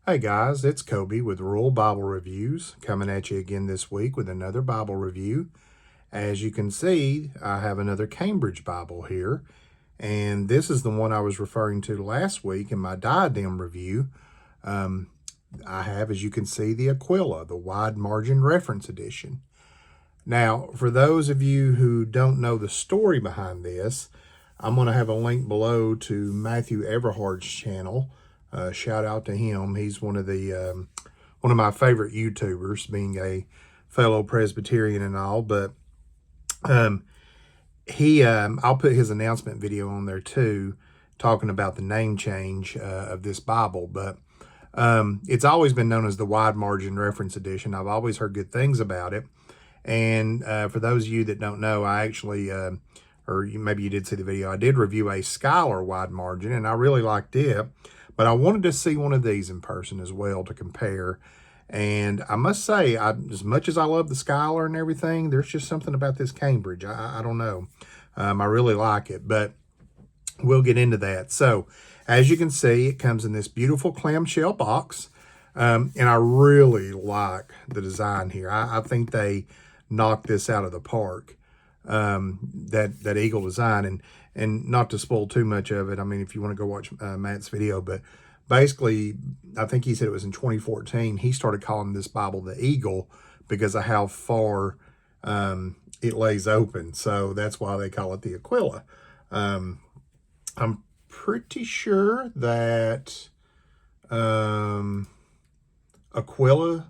Hey guys, it's Kobe with Rural Bible Reviews coming at you again this week with another Bible review. As you can see, I have another Cambridge Bible here, and this is the one I was referring to last week in my diadem review. I have, as you can see, the Aquila, the Wide Margin Reference Edition. Now, for those of you who don't know the story behind this, I'm going to have a link below to Matthew Everhard's channel. Shout out to him. He's one of my favorite YouTubers, being a fellow Presbyterian and all. But I'll put his announcement video on there too, talking about the name change of this Bible. But it's always been known as the Wide Margin Reference Edition. I've always heard good things about it. And for those of you that don't know, I actually, maybe you did see the video, I did review a Scholar Wide Margin, and I really liked it. But I wanted to see one of these in person as well to compare. And I must say, as much as I love the Scholar and everything, there's just something about this Cambridge. I don't know. I really like it, but we'll get into that. So, as you can see, it comes in this beautiful clamshell box. And I really like the design here. I think they knocked this out of the park, that eagle design. And not to spoil too much of it, I mean, if you want to go watch Matt's video, but basically, I think he said it was in 2014, he started calling this Bible the Eagle because of how far it lays open. So that's why they call it the Aquila. I'm pretty sure that Aquila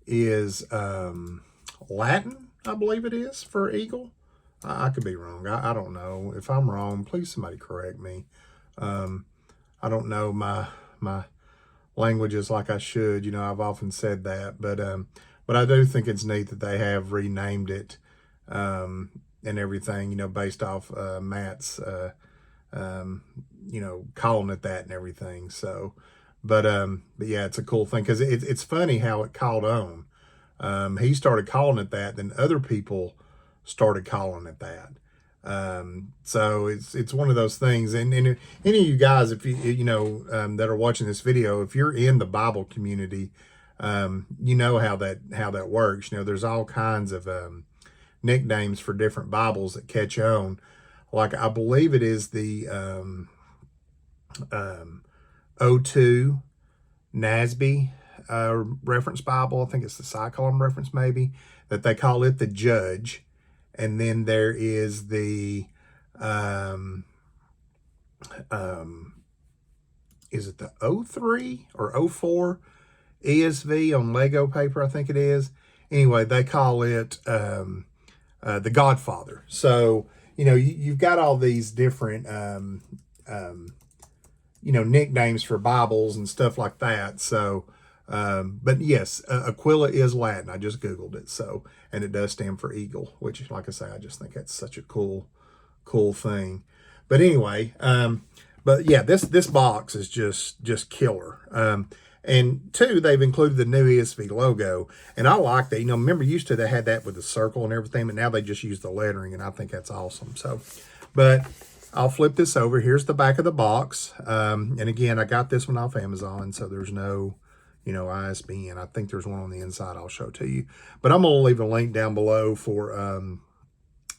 is Latin, I believe it is, for eagle. I could be wrong. I don't know. If I'm wrong, please somebody correct me. I don't know my languages like I should. You know, I've often said that, but I do think it's neat that they have renamed it and everything. You know, based off Matt's you know, calling it that and everything. So, but yeah, it's a cool thing because it's funny how it caught on. He started calling it that, then other people started calling it that. So it's one of those things. And any of you guys, if you know that are watching this video, if you're in the Bible community, you know how that works. You know, there's all kinds of nicknames for different Bibles that catch on. Like I believe it is the O2 NASB reference Bible. I think it's the Cyclone reference, maybe, that they call it the Judge. And then there is the, is it the O3 or O4 ESV on Lego paper, I think it is. Anyway, they call it the Godfather. So, you know, you've got all these different, you know, nicknames for Bibles and stuff like that. So, but yes, Aquila is Latin. I just Googled it. So, and it does stand for eagle, which, like I say, I just think that's such a cool thing. But anyway, but yeah, this box is just killer. And two, they've included the new ESV logo, and I like that. You know, remember used to they had that with the circle and everything, but now they just use the lettering, and I think that's awesome. So, but I'll flip this over. Here's the back of the box. And again, I got this one off Amazon, so there's no, you know, ISBN. I think there's one on the inside I'll show to you. But I'm going to leave a link down below for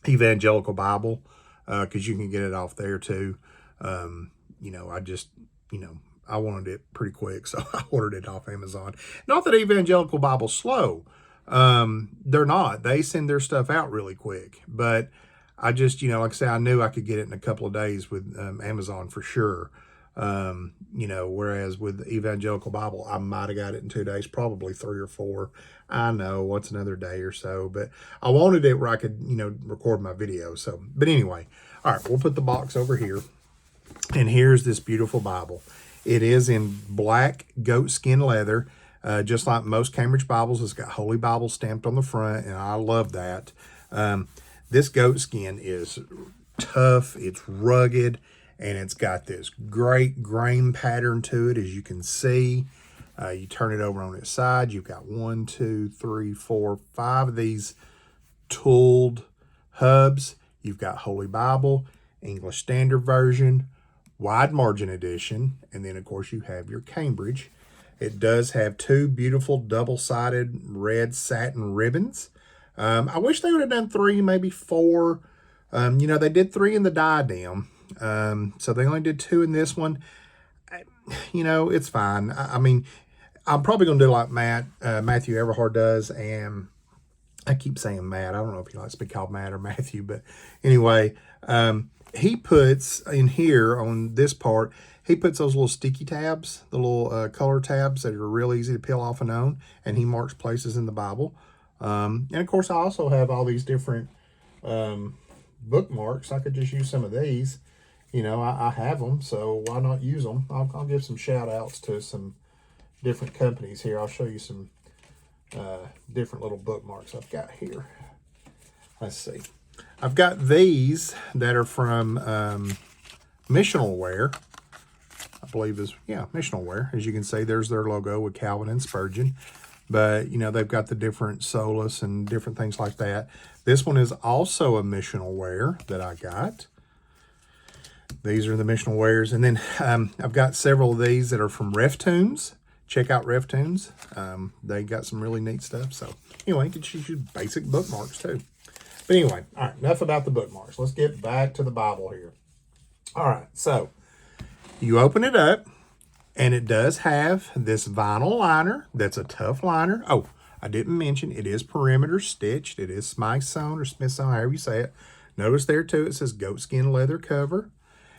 Evangelical Bible, because you can get it off there too. You know, I just, you know, I wanted it pretty quick, so I ordered it off Amazon. Not that Evangelical Bible's slow. They're not. They send their stuff out really quick. But I just, you know, like I say, I knew I could get it in a couple of days with Amazon for sure. You know, whereas with Evangelical Bible, I might have got it in 2 days, probably 3 or 4. I know, what's another day or so. But I wanted it where I could, you know, record my video. So, but anyway, all right, we'll put the box over here. And here's this beautiful Bible. It is in black goatskin leather, just like most Cambridge Bibles. It's got Holy Bible stamped on the front, and I love that. This goatskin is tough, it's rugged, and it's got this great grain pattern to it, as you can see. You turn it over on its side, you've got 1, 2, 3, 4, 5 of these tooled hubs. You've got Holy Bible, English Standard Version, Wide Margin Edition, and then, of course, you have your Cambridge. It does have two beautiful double-sided red satin ribbons. I wish they would have done 3, maybe 4. You know, they did 3 in the diadem, so they only did 2 in this one. You know, it's fine. I mean, I'm probably going to do like Matthew Everhard does, and I keep saying Matt. I don't know if he likes to be called Matt or Matthew, but anyway, he puts in here on this part, he puts those little sticky tabs, the little color tabs that are real easy to peel off and on, and he marks places in the Bible. And of course, I also have all these different bookmarks. I could just use some of these. You know, I have them, so why not use them? I'll give some shout outs to some different companies here. I'll show you some different little bookmarks I've got here. Let's see. I've got these that are from Missional Wear. I believe is, yeah, Missional Wear. As you can see, there's their logo with Calvin and Spurgeon. But, you know, they've got the different solas and different things like that. This one is also a Missional Wear that I got. These are the Missional Wears. And then I've got several of these that are from Reftunes. Check out Reftunes. They got some really neat stuff. So, anyway, you can choose your basic bookmarks, too. But anyway, all right, enough about the bookmarks. Let's get back to the Bible here. All right, so you open it up, and it does have this vinyl liner that's a tough liner. Oh, I didn't mention it is perimeter stitched. It is Smythe sewn or Smith sewn, however you say it. Notice there, too, it says goatskin leather cover,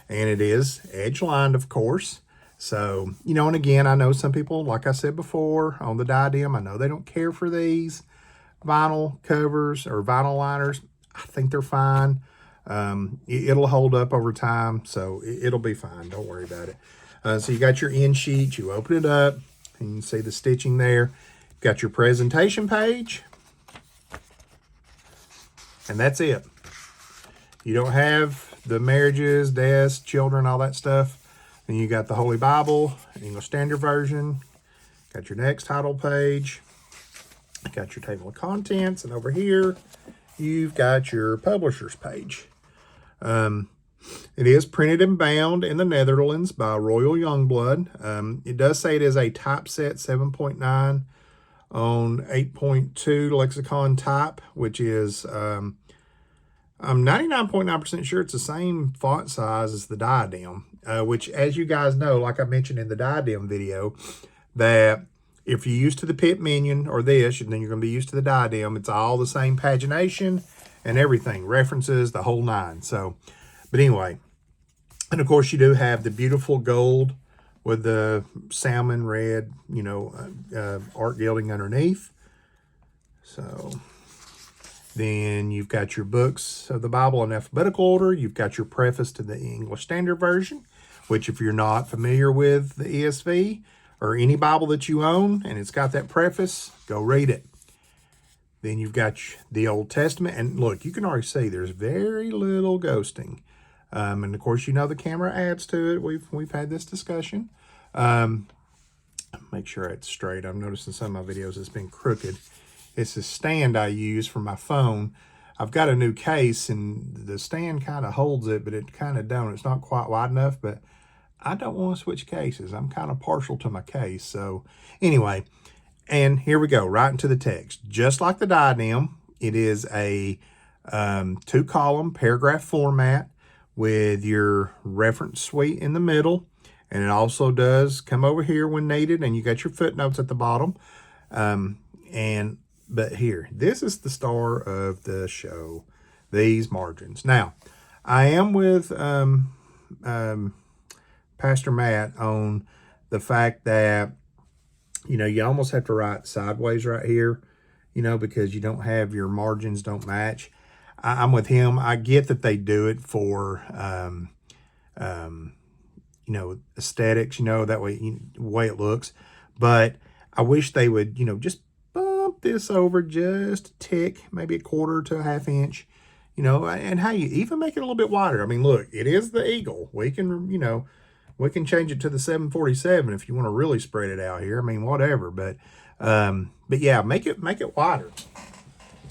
and it is edge-lined, of course. So, you know, and again, I know some people, like I said before, on the diadem, I know they don't care for these vinyl covers or vinyl liners. I think they're fine. It'll hold up over time, so it'll be fine. Don't worry about it. So you got your end sheet. You open it up, and you can see the stitching there. Got your presentation page, and that's it. You don't have the marriages, deaths, children, all that stuff. Then you got the Holy Bible, English Standard Version. Got your next title page. Got your table of contents, and over here you've got your publisher's page. It is printed and bound in the Netherlands by Royal Youngblood. It does say it is a typeset 7.9 on 8.2 lexicon type, which is I'm 99.9% sure it's the same font size as the diadem, which, as you guys know, like I mentioned in the diadem video, that if you're used to the Pitt Minion or this, and then you're going to be used to the diadem, it's all the same pagination and everything, references, the whole 9. So, but anyway, and of course you do have the beautiful gold with the salmon red, you know, art gilding underneath. So then you've got your books of the Bible in alphabetical order. You've got your preface to the English Standard Version, which if you're not familiar with the ESV, or any Bible that you own, and it's got that preface, go read it. Then you've got the Old Testament, and look, you can already see there's very little ghosting. And of course, you know the camera adds to it. We've had this discussion. Make sure it's straight. I'm noticing some of my videos it's been crooked. It's a stand I use for my phone. I've got a new case, and the stand kind of holds it, but it kind of don't. It's not quite wide enough, but I don't want to switch cases. I'm kind of partial to my case. So anyway, and here we go, right into the text. Just like the diadem, it is a 2-column paragraph format with your reference suite in the middle. And it also does come over here when needed, and you got your footnotes at the bottom. But here, this is the star of the show, these margins. Now, I am with Pastor Matt on the fact that, you know, you almost have to write sideways right here, you know, because you don't have your margins don't match. I'm with him. I get that they do it for, you know, aesthetics, you know, that way, the way it looks. But I wish they would, you know, just bump this over just a tick, maybe a quarter to a half inch, you know, and how you even make it a little bit wider. I mean, look, it is the Eagle. We can, you know, we can change it to the 747 if you want to really spread it out here. I mean, whatever. But yeah, make it wider.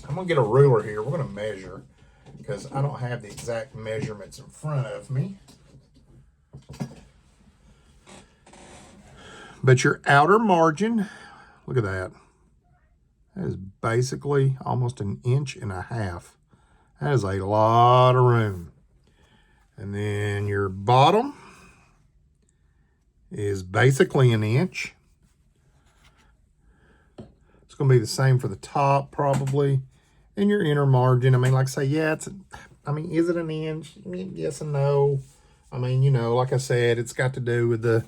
I'm gonna get a ruler here. We're gonna measure because I don't have the exact measurements in front of me. But your outer margin, look at that. That is basically almost 1.5 inches. That is a lot of room. And then your bottom is basically 1 inch. It's going to be the same for the top probably. And your inner margin, I mean, like I say, yeah, is it 1 inch? I mean, yes and no. I mean, you know, like I said, it's got to do with the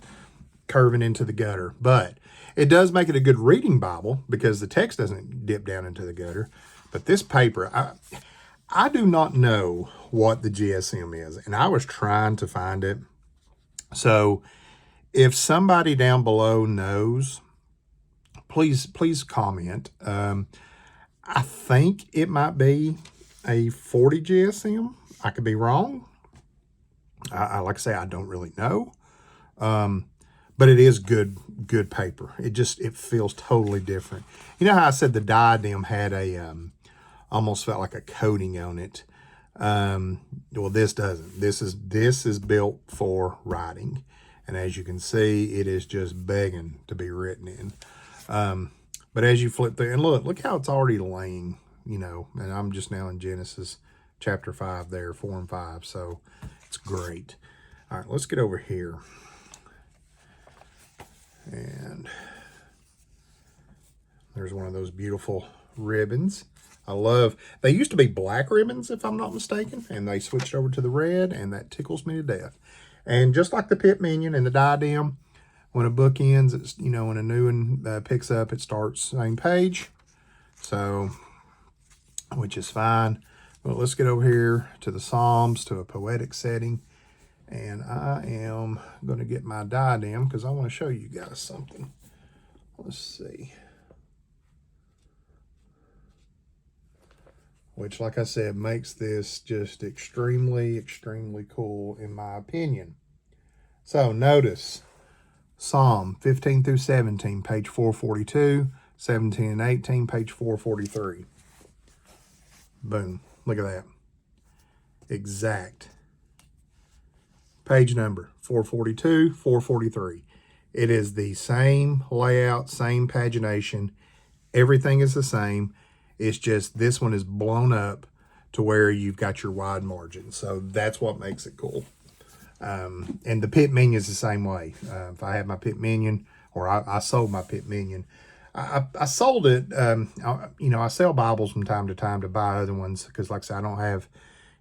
curving into the gutter. But it does make it a good reading Bible because the text doesn't dip down into the gutter. But this paper, I do not know what the GSM is, and I was trying to find it. So if somebody down below knows, please comment. I think it might be a 40 GSM. I could be wrong. Like I say, I don't really know. But it is good paper. It feels totally different. You know how I said the diadem had a almost felt like a coating on it. Well, this doesn't. This is built for writing, and as you can see, it is just begging to be written in. But as you flip through, and look how it's already laying, you know, and I'm just now in Genesis chapter 5 there, 4 and 5, so it's great. All right, let's get over here. And there's one of those beautiful ribbons. They used to be black ribbons, if I'm not mistaken, and they switched over to the red, and that tickles me to death. And just like the pit minion and the diadem, when a book ends, it's, you know, when a new one picks up, it starts same page. So, which is fine. But let's get over here to the Psalms, to a poetic setting. And I am going to get my diadem because I want to show you guys something. Let's see. Which, like I said, makes this just extremely, extremely cool in my opinion. So notice Psalm 15 through 17, page 442, 17 and 18, page 443. Boom. Look at that. Exact. Page number 442, 443. It is the same layout, same pagination. Everything is the same. It's just this one is blown up to where you've got your wide margin. So that's what makes it cool. And the pit minion is the same way. If I had my pit minion, or I sold my pit minion, I sold it. You know, I sell Bibles from time to time to buy other ones because, like I said, I don't have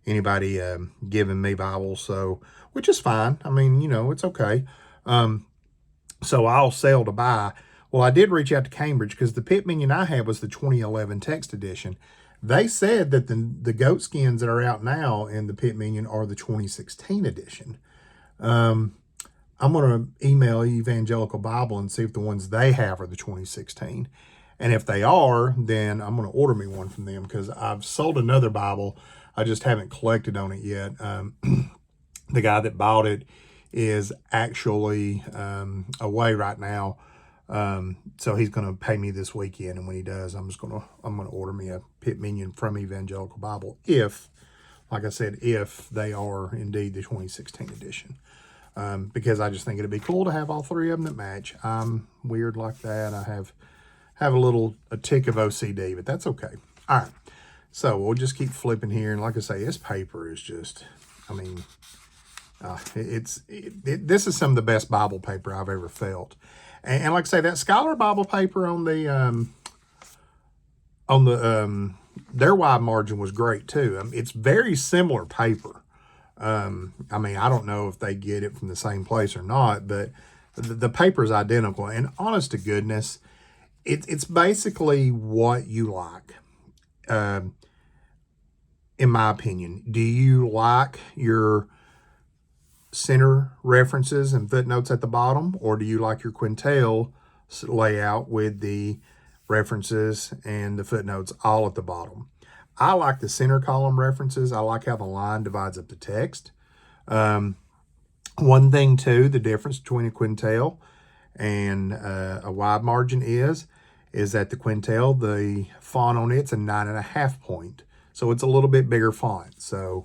anybody giving me Bibles, so which is fine. I mean, you know, it's okay. So I'll sell to buy. Well, I did reach out to Cambridge because the pit minion I had was the 2011 text edition. They said that the goat skins that are out now in the pit minion are the 2016 edition. I'm going to email Evangelical Bible and see if the ones they have are the 2016. And if they are, then I'm going to order me one from them because I've sold another Bible. I just haven't collected on it yet. The guy that bought it is actually away right now. So he's going to pay me this weekend. And when he does, I'm going to order me a pit minion from Evangelical Bible. If, like I said, if they are indeed the 2016 edition. Because I just think it'd be cool to have all three of them that match. I'm weird like that. I have a tick of OCD, but that's okay. All right. So we'll just keep flipping here. And like I say, this paper is just, I mean, this is some of the best Bible paper I've ever felt. And like I say, that Scholar Bible paper on their wide margin was great too. It's very similar paper. I mean, I don't know if they get it from the same place or not, but the paper is identical. And honest to goodness, it's basically what you like. In my opinion, do you like your center references and footnotes at the bottom, or do you like your quintil layout with the references and the footnotes all at the bottom? I like the center column references. I like how the line divides up the text. One thing too, the difference between a quintil and a wide margin is that the quintil, the font on it's a 9.5 point. So it's a little bit bigger font. So,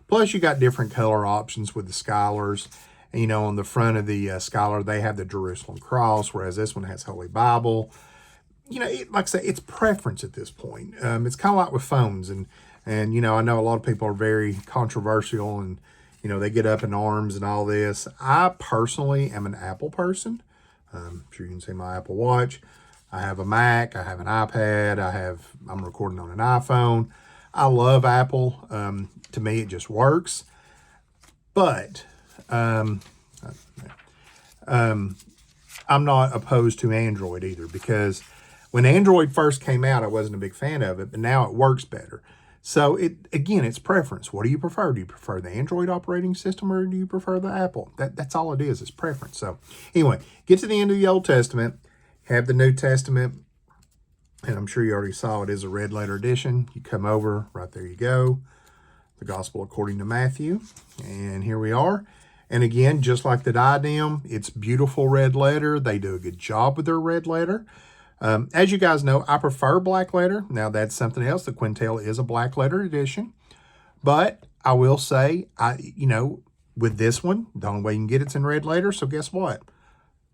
plus you got different color options with the scholars. You know, on the front of the Scholar, they have the Jerusalem cross, whereas this one has Holy Bible. You know, like I say, it's preference at this point. It's kind of like with phones, and you know, I know a lot of people are very controversial, and you know, they get up in arms and all this. I personally am an Apple person. I'm sure you can see my Apple Watch. I have a Mac. I have an iPad. I'm recording on an iPhone. I love Apple. To me, it just works. But I'm not opposed to Android either, because when Android first came out, I wasn't a big fan of it, but now it works better. So again, it's preference. What do you prefer? Do you prefer the Android operating system, or do you prefer the Apple? That's all it is. It's preference. So anyway, get to the end of the Old Testament, have the New Testament, and I'm sure you already saw it is a red letter edition. You come over, right there you go, the Gospel according to Matthew, and here we are. And again, just like the diadem, it's beautiful red letter. They do a good job with their red letter. As you guys know, I prefer black letter. Now, that's something else. The Quintel is a black letter edition. But I will say, you know, with this one, the only way you can get it's in red letter. So guess what?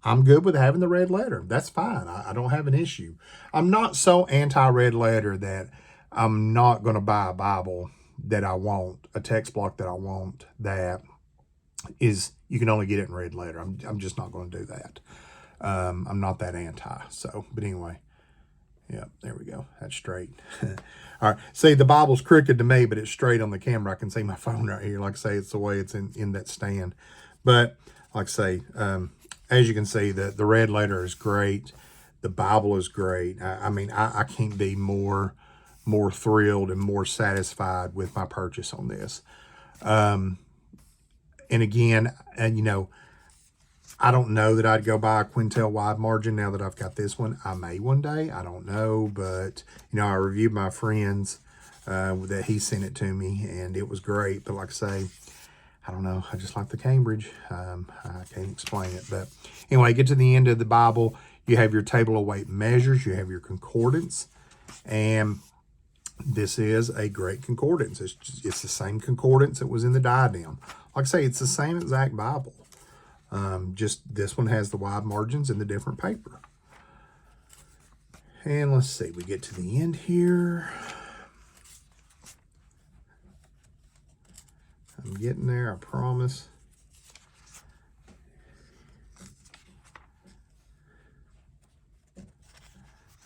I'm good with having the red letter. That's fine. I don't have an issue. I'm not so anti-red letter that I'm not going to buy a Bible that I want, a text block that I want, that is, you can only get it in red letter. I'm just not going to do that. I'm not that anti. So, but anyway, yeah, there we go. That's straight. All right. See, the Bible's crooked to me, but it's straight on the camera. I can see my phone right here. Like I say, it's the way it's in that stand. But like I say, as you can see, the red letter is great. The Bible is great. I mean, I can't be more thrilled and more satisfied with my purchase on this. And again, you know, I don't know that I'd go buy a Quintel wide margin now that I've got this one. I may one day. I don't know. But, you know, I reviewed my friend's that he sent it to me, and it was great. But like I say, I don't know. I just like the Cambridge. I can't explain it. But anyway, get to the end of the Bible. You have your table of weight measures. You have your concordance. And this is a great concordance. It's the same concordance that was in the diadem. Like I say, it's the same exact Bible. Just this one has the wide margins and the different paper. And let's see, we get to the end here. I'm getting there, I promise.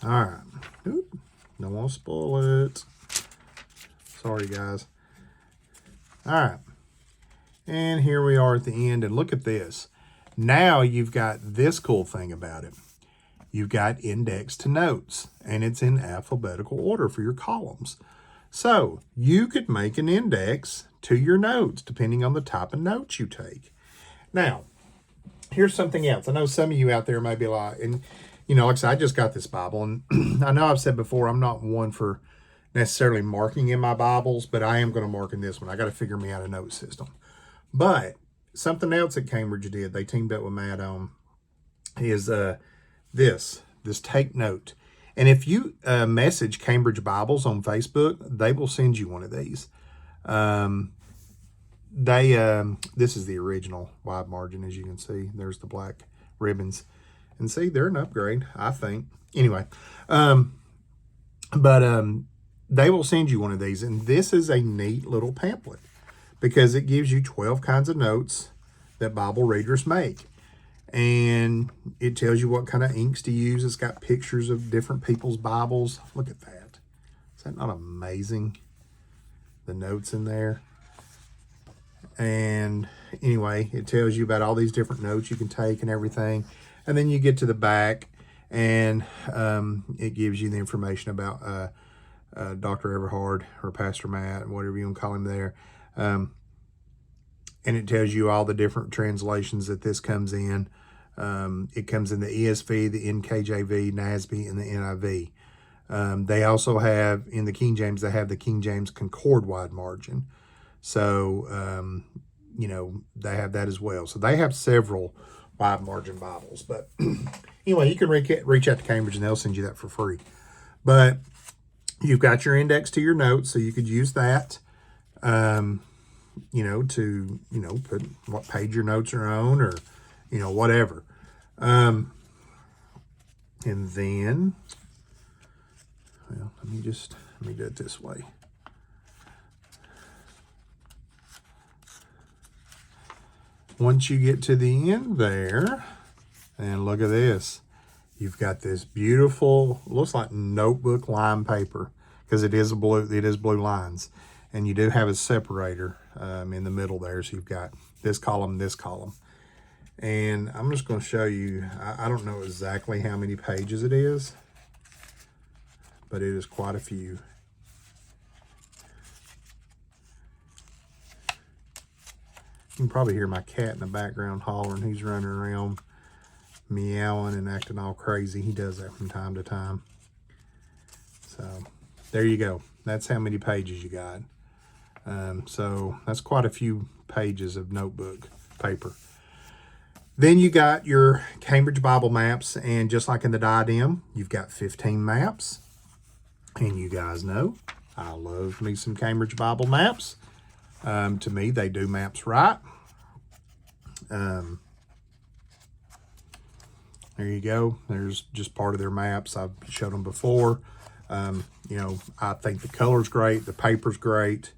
All right. Oop, don't want to spoil it. Sorry, guys. All right. And here we are at the end, and look at this. Now you've got this cool thing about it. You've got index to notes, and it's in alphabetical order for your columns. So you could make an index to your notes depending on the type of notes you take. Now, here's something else. I know some of you out there may be like, and you know, like I said, I just got this Bible, and I know I've said before, I'm not one for necessarily marking in my Bibles, but I am going to mark in this one. I got to figure me out a note system. But something else that Cambridge did, they teamed up with Matt on, is this take note. And if you message Cambridge Bibles on Facebook, they will send you one of these. This is the original wide margin, as you can see. There's the black ribbons. And see, they're an upgrade, I think. Anyway, they will send you one of these. And this is a neat little pamphlet, because it gives you 12 kinds of notes that Bible readers make. And it tells you what kind of inks to use. It's got pictures of different people's Bibles. Look at that. Is that not amazing? The notes in there. And anyway, it tells you about all these different notes you can take and everything. And then you get to the back, and it gives you the information about Dr. Everhard, or Pastor Matt, whatever you want to call him there. And it tells you all the different translations that this comes in. It comes in the ESV, the NKJV, NASB, and the NIV. They also have, in the King James, they have the King James Concord wide margin. So, you know, they have that as well. So they have several wide margin Bibles. But anyway, you can reach out to Cambridge, and they'll send you that for free. But you've got your index to your notes, so you could use that. to, put what page your notes are on, or, whatever. And then, well, let me do it this way. Once you get to the end there, and look at this, you've got this beautiful, looks like notebook line paper, because it is blue lines, and you do have a separator in the middle there, so you've got this column, and I'm just going to show you. I don't know exactly how many pages it is, but it is quite a few. You can probably hear my cat in the background hollering. He's running around meowing and acting all crazy. He does that from time to time. So there you go. That's how many pages you got. So that's quite a few pages of notebook paper. Then you got your Cambridge Bible maps, and just like in the diadem, you've got 15 maps. And you guys know I love me some Cambridge Bible maps. To me, they do maps right. There you go. There's just part of their maps. I've showed them before. I think the color's great. The paper's great.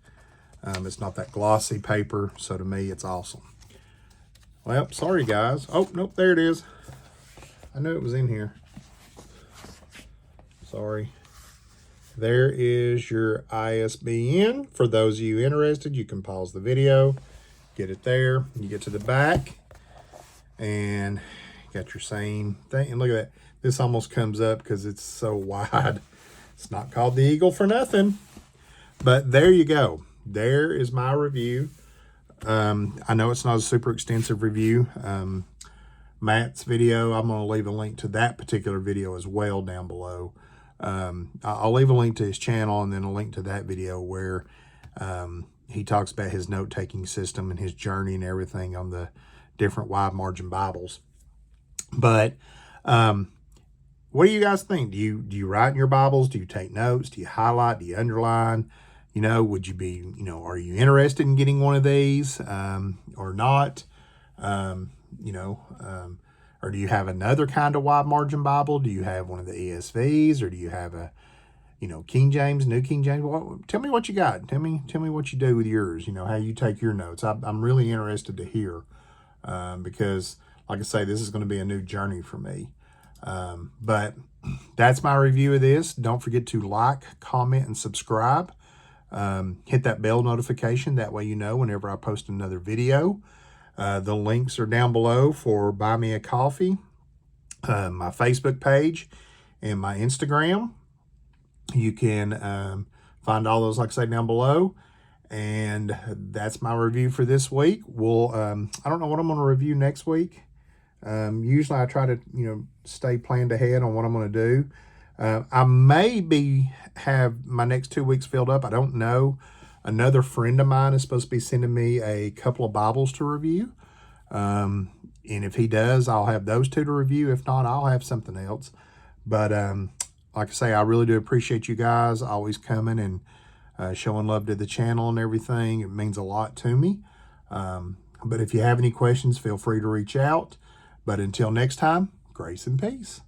It's not that glossy paper, so to me, it's awesome. Well, sorry, guys. Oh, nope, there it is. I knew it was in here. Sorry. There is your ISBN. For those of you interested, you can pause the video, get it there. You get to the back, and you got your same thing. And look at that. This almost comes up because it's so wide. It's not called the Eagle for nothing. But there you go. There is my review. I know it's not a super extensive review. Matt's video, I'm going to leave a link to that particular video as well down below. I'll leave a link to his channel and then a link to that video where he talks about his note-taking system and his journey and everything on the different wide margin Bibles. But what do you guys think? Do you write in your Bibles? Do you take notes? Do you highlight? Do you underline? Would you be, are you interested in getting one of these or not? Or do you have another kind of wide margin Bible? Do you have one of the ESVs, or do you have a, King James, New King James? Well, tell me what you got. Tell me what you do with yours. How you take your notes. I'm really interested to hear because, like I say, this is going to be a new journey for me. But that's my review of this. Don't forget to like, comment, and subscribe. Hit that bell notification. That way you know whenever I post another video. The links are down below for Buy Me a Coffee, my Facebook page, and my Instagram. You can find all those, like I say, down below. And that's my review for this week. I don't know what I'm going to review next week. Usually I try to, stay planned ahead on what I'm going to do. I may have my next 2 weeks filled up. I don't know. Another friend of mine is supposed to be sending me a couple of Bibles to review. And if he does, I'll have those two to review. If not, I'll have something else. But like I say, I really do appreciate you guys always coming and showing love to the channel and everything. It means a lot to me. But if you have any questions, feel free to reach out. But until next time, grace and peace.